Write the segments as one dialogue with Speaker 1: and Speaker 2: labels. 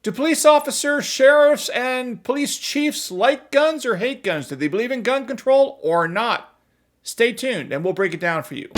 Speaker 1: Do police officers, sheriffs, and police chiefs like guns or hate guns? Do they believe in gun control or not? Stay tuned and we'll break it down for you.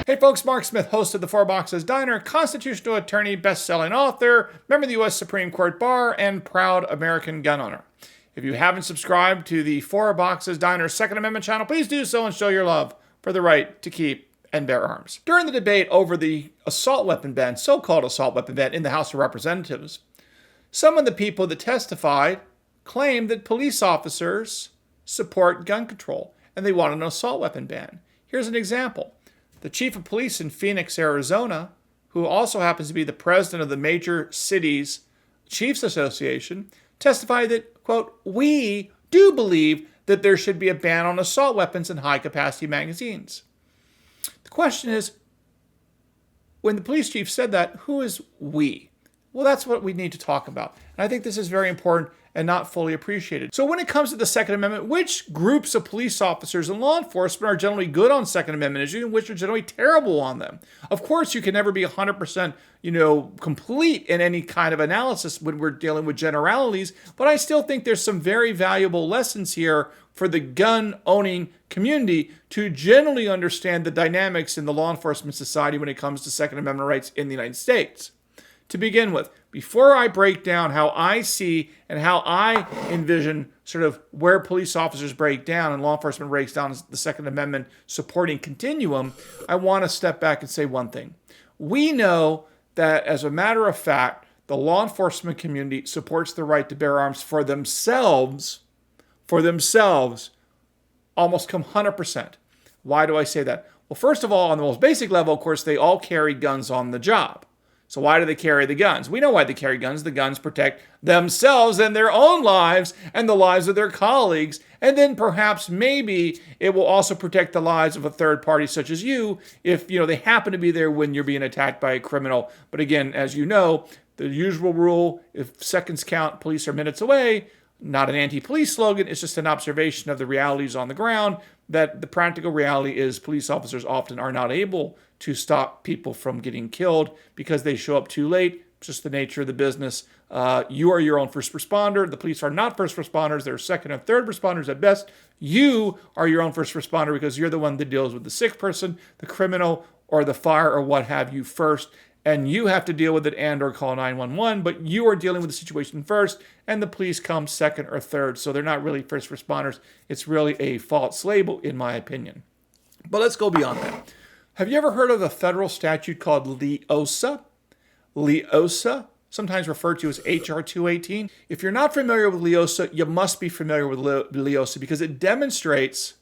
Speaker 1: Hey folks, Mark Smith, host of the Four Boxes Diner, constitutional attorney, best-selling author, member of the U.S. Supreme Court Bar, and proud American gun owner. If you haven't subscribed to the Four Boxes Diner Second Amendment channel, please do so and show your love for the right to keep and bear arms. During the debate over the assault weapon ban, so-called assault weapon ban in the House of Representatives, some of the people that testified claimed that police officers support gun control and they want an assault weapon ban. Here's an example. The chief of police in Phoenix, Arizona, who also happens to be the president of the Major Cities Chiefs Association, testified that, quote, "We do believe that there should be a ban on assault weapons and high-capacity magazines." The question is, when the police chief said that, who is we? Well, that's what we need to talk about. And I think this is very important and not fully appreciated. So when it comes to the Second Amendment, which groups of police officers and law enforcement are generally good on Second Amendment issues and which are generally terrible on them? Of course, you can never be 100%, complete in any kind of analysis when we're dealing with generalities, but I still think there's some very valuable lessons here for the gun-owning community to generally understand the dynamics in the law enforcement society when it comes to Second Amendment rights in the United States. To begin with, before I break down how I see and how I envision sort of where police officers break down and law enforcement breaks down the Second Amendment supporting continuum, I want to step back and say one thing. We know that as a matter of fact, the law enforcement community supports the right to bear arms for themselves, almost 100%. Why do I say that? Well, first of all, on the most basic level, of course, they all carry guns on the job. So why do they carry the guns? We know why they carry guns. The guns protect themselves and their own lives and the lives of their colleagues. And then perhaps maybe it will also protect the lives of a third party such as you if they happen to be there when you're being attacked by a criminal. But again, as you know, the usual rule, if seconds count, police are minutes away. Not an anti-police slogan. It's just an observation of the realities on the ground, that the practical reality is police officers often are not able to stop people from getting killed because they show up too late. It's just the nature of the business. You are your own first responder. The police are not first responders. They're second and third responders at best. You are your own first responder because you're the one that deals with the sick person, the criminal, or the fire, or what have you first. And you have to deal with it and or call 911, but you are dealing with the situation first, and the police come second or third. So they're not really first responders. It's really a false label, in my opinion. But let's go beyond that. Have you ever heard of a federal statute called LEOSA? LEOSA, sometimes referred to as HR 218. If you're not familiar with LEOSA, you must be familiar with LEOSA because it demonstrates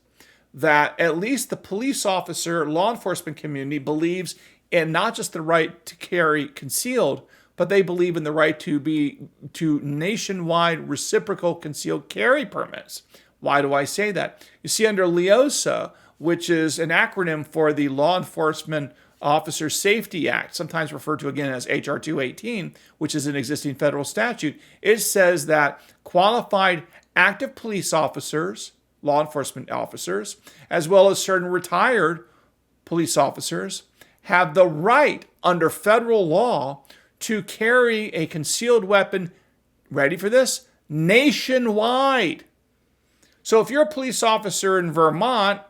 Speaker 1: that at least the police officer, law enforcement community believes in not just the right to carry concealed, but they believe in the right to nationwide reciprocal concealed carry permits. Why do I say that? You see, under LEOSA, which is an acronym for the Law Enforcement Officer Safety Act, sometimes referred to again as HR 218, which is an existing federal statute, it says that qualified active police officers, law enforcement officers, as well as certain retired police officers, have the right under federal law to carry a concealed weapon, ready for this, nationwide. So if you're a police officer in Vermont,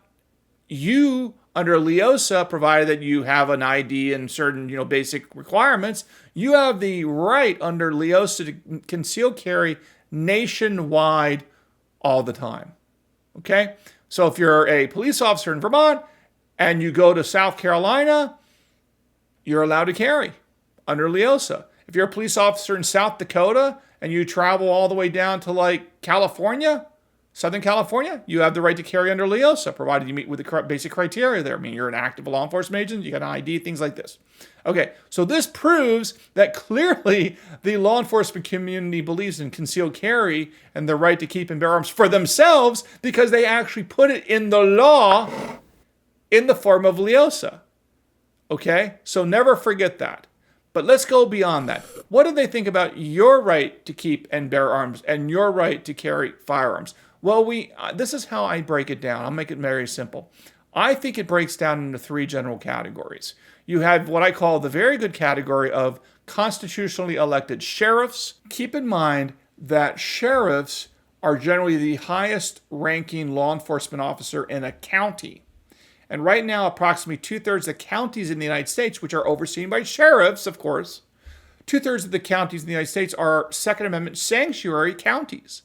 Speaker 1: you, under LEOSA, provided that you have an ID and certain basic requirements, you have the right under LEOSA to conceal carry nationwide all the time. Okay? So if you're a police officer in Vermont and you go to South Carolina, you're allowed to carry under LEOSA. If you're a police officer in South Dakota and you travel all the way down to California, Southern California, you have the right to carry under LEOSA, provided you meet with the basic criteria there. I mean, you're an active law enforcement agent, you got an ID, things like this. Okay, so this proves that clearly the law enforcement community believes in concealed carry and the right to keep and bear arms for themselves because they actually put it in the law in the form of LEOSA. Okay, so never forget that. But let's go beyond that. What do they think about your right to keep and bear arms and your right to carry firearms? Well, this is how I break it down. I'll make it very simple. I think it breaks down into three general categories. You have what I call the very good category of constitutionally elected sheriffs. Keep in mind that sheriffs are generally the highest ranking law enforcement officer in a county. And right now, approximately 2/3 of the counties in the United States, which are overseen by sheriffs, of course, 2/3 of the counties in the United States are Second Amendment sanctuary counties.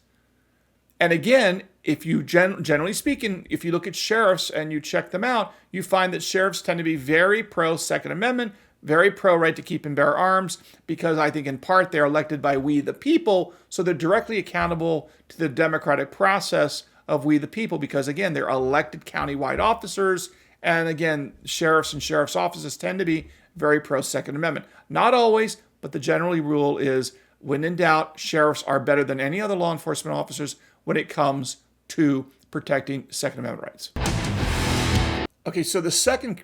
Speaker 1: And again, if you generally speaking, if you look at sheriffs and you check them out, you find that sheriffs tend to be very pro Second Amendment, very pro right to keep and bear arms, because I think in part they're elected by we the people, so they're directly accountable to the democratic process of we the people, because again, they're elected countywide officers, and again, sheriffs and sheriff's offices tend to be very pro Second Amendment. Not always, but the general rule is, when in doubt, sheriffs are better than any other law enforcement officers when it comes to protecting Second Amendment rights. Okay, so the second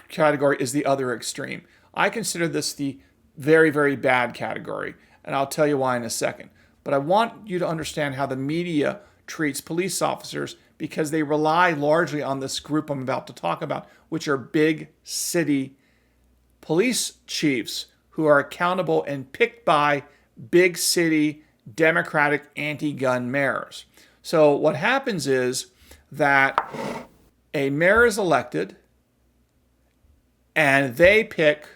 Speaker 1: category is the other extreme. I consider this the very, very bad category, and I'll tell you why in a second. But I want you to understand how the media treats police officers, because they rely largely on this group I'm about to talk about, which are big city police chiefs who are accountable and picked by big city Democratic anti-gun mayors. So what happens is that a mayor is elected and they pick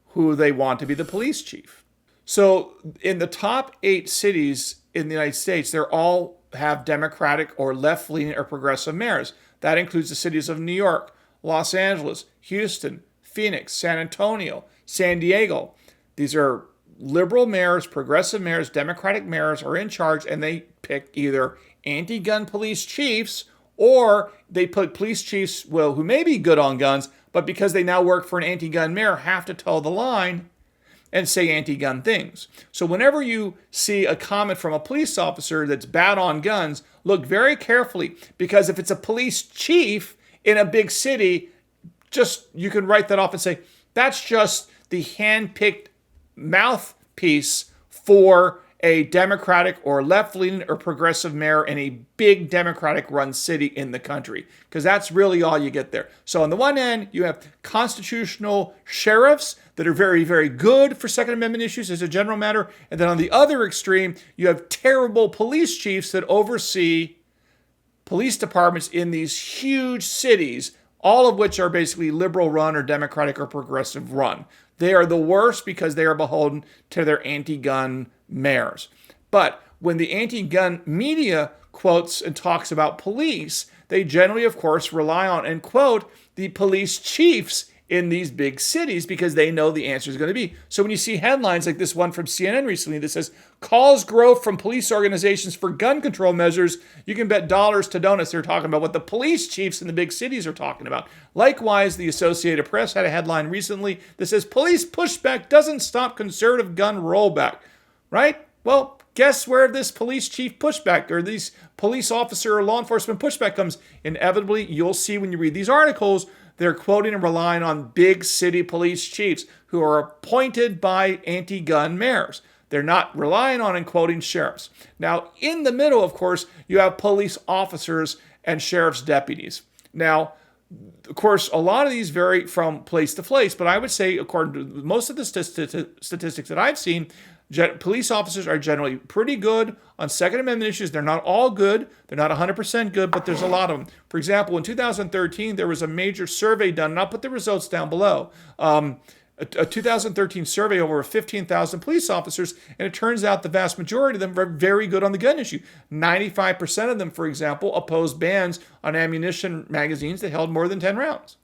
Speaker 1: who they want to be the police chief. So in the top 8 cities in the United States, they're all have Democratic or left-leaning or progressive mayors. That includes the cities of New York, Los Angeles, Houston, Phoenix, San Antonio, San Diego. These are liberal mayors, progressive mayors, Democratic mayors are in charge, and they pick either anti-gun police chiefs, or they put police chiefs, well, who may be good on guns, but because they now work for an anti-gun mayor, have to toe the line and say anti-gun things. So whenever you see a comment from a police officer that's bad on guns, look very carefully, because if it's a police chief in a big city, you can write that off and say, that's just the hand-picked mouthpiece for a Democratic or left-leaning or progressive mayor in a big Democratic-run city in the country, because that's really all you get there. So on the one end, you have constitutional sheriffs that are very, very good for Second Amendment issues as a general matter, and then on the other extreme, you have terrible police chiefs that oversee police departments in these huge cities, all of which are basically liberal-run or Democratic or progressive-run. They are the worst because they are beholden to their anti-gun mayors. But when the anti-gun media quotes and talks about police, they generally, of course, rely on and quote the police chiefs in these big cities, because they know the answer is going to be. So when you see headlines like this one from CNN recently that says, calls grow from police organizations for gun control measures, you can bet dollars to donuts they're talking about what the police chiefs in the big cities are talking about. Likewise, the Associated Press had a headline recently that says, police pushback doesn't stop conservative gun rollback. Right? Well, guess where this police chief pushback or these police officer or law enforcement pushback comes? Inevitably, you'll see when you read these articles, they're quoting and relying on big city police chiefs who are appointed by anti-gun mayors. They're not relying on and quoting sheriffs. Now, in the middle, of course, you have police officers and sheriff's deputies. Now, of course, a lot of these vary from place to place, but I would say, according to most of the statistics that I've seen, police officers are generally pretty good on Second Amendment issues. They're not all good. They're not 100% good, but there's a lot of them. For example, in 2013, there was a major survey done, and I'll put the results down below. A 2013 survey over 15,000 police officers, and it turns out the vast majority of them are very good on the gun issue. 95% of them, for example, opposed bans on ammunition magazines that held more than 10 rounds.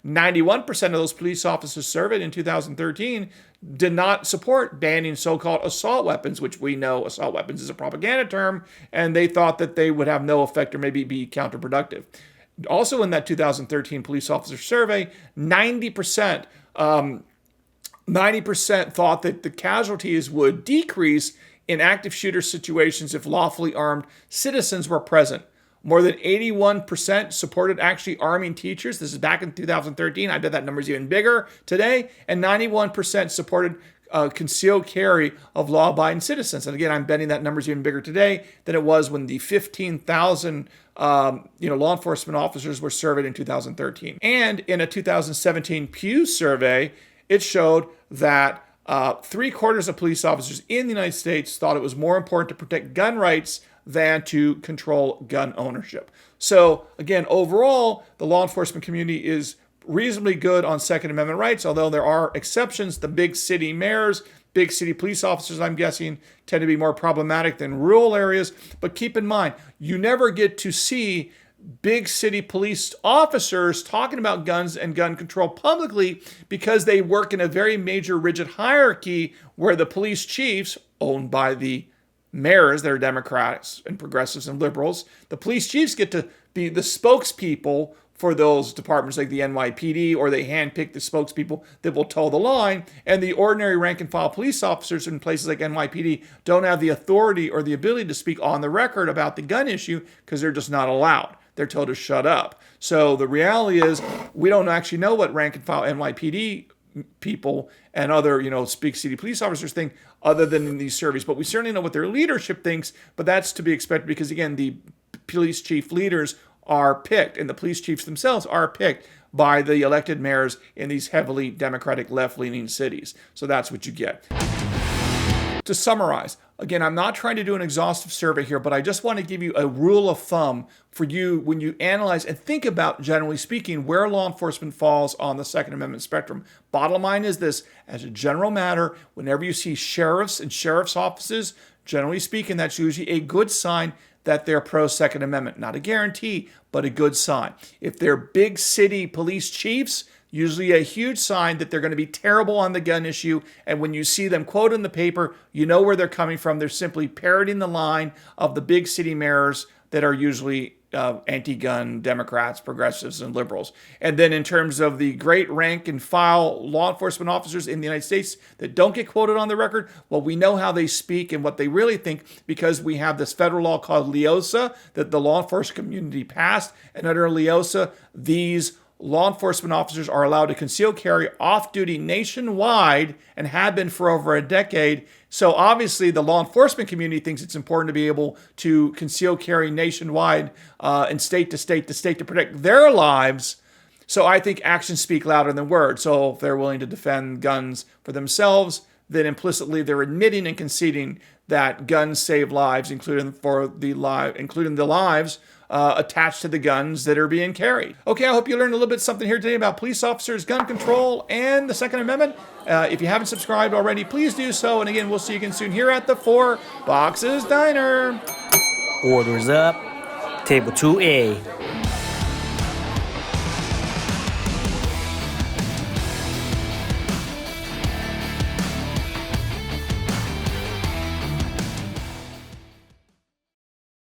Speaker 1: 91% of those police officers surveyed in 2013 did not support banning so-called assault weapons, which we know assault weapons is a propaganda term, and they thought that they would have no effect or maybe be counterproductive. Also in that 2013 police officer survey, 90% thought that the casualties would decrease in active shooter situations if lawfully armed citizens were present. More than 81% supported actually arming teachers. This is back in 2013. I bet that number is even bigger today. And 91% supported concealed carry of law-abiding citizens. And again, I'm betting that number is even bigger today than it was when the 15,000 law enforcement officers were surveyed in 2013. And in a 2017 Pew survey, it showed that 3/4 of police officers in the United States thought it was more important to protect gun rights than to control gun ownership. So again, overall, the law enforcement community is reasonably good on Second Amendment rights, although there are exceptions. The big city mayors, big city police officers, I'm guessing, tend to be more problematic than rural areas. But keep in mind, you never get to see big city police officers talking about guns and gun control publicly because they work in a very major rigid hierarchy where the police chiefs, owned by the mayors, they're Democrats and progressives and liberals, the police chiefs get to be the spokespeople for those departments like the NYPD, or they handpick the spokespeople that will toe the line. And the ordinary rank and file police officers in places like NYPD don't have the authority or the ability to speak on the record about the gun issue because they're just not allowed. They're told to shut up. So the reality is we don't actually know what rank and file NYPD people and other, big city police officers think other than in these surveys. But we certainly know what their leadership thinks, but that's to be expected because, again, the police chief leaders are picked, and the police chiefs themselves are picked by the elected mayors in these heavily Democratic left-leaning cities. So that's what you get. To summarize, again, I'm not trying to do an exhaustive survey here, but I just want to give you a rule of thumb for you when you analyze and think about, generally speaking, where law enforcement falls on the Second Amendment spectrum. Bottom line is this: as a general matter, whenever you see sheriffs and sheriff's offices, generally speaking, that's usually a good sign that they're pro-Second Amendment. Not a guarantee, but a good sign. If they're big city police chiefs, usually a huge sign that they're going to be terrible on the gun issue. And when you see them quote in the paper, you know where they're coming from. They're simply parroting the line of the big city mayors that are usually anti-gun Democrats, progressives, and liberals. And then in terms of the great rank and file law enforcement officers in the United States that don't get quoted on the record, well, we know how they speak and what they really think because we have this federal law called LEOSA that the law enforcement community passed. And under LEOSA, these law enforcement officers are allowed to conceal carry off-duty nationwide and have been for over a decade. So obviously the law enforcement community thinks it's important to be able to conceal carry nationwide and state to state to state to protect their lives. So I think actions speak louder than words. So if they're willing to defend guns for themselves, then implicitly they're admitting and conceding that guns save lives, including the lives attached to the guns that are being carried. Okay, I hope you learned a little bit something here today about police officers, gun control, and the Second Amendment. If you haven't subscribed already, please do so. And again, we'll see you again soon here at the Four Boxes Diner.
Speaker 2: Orders up. Table 2A.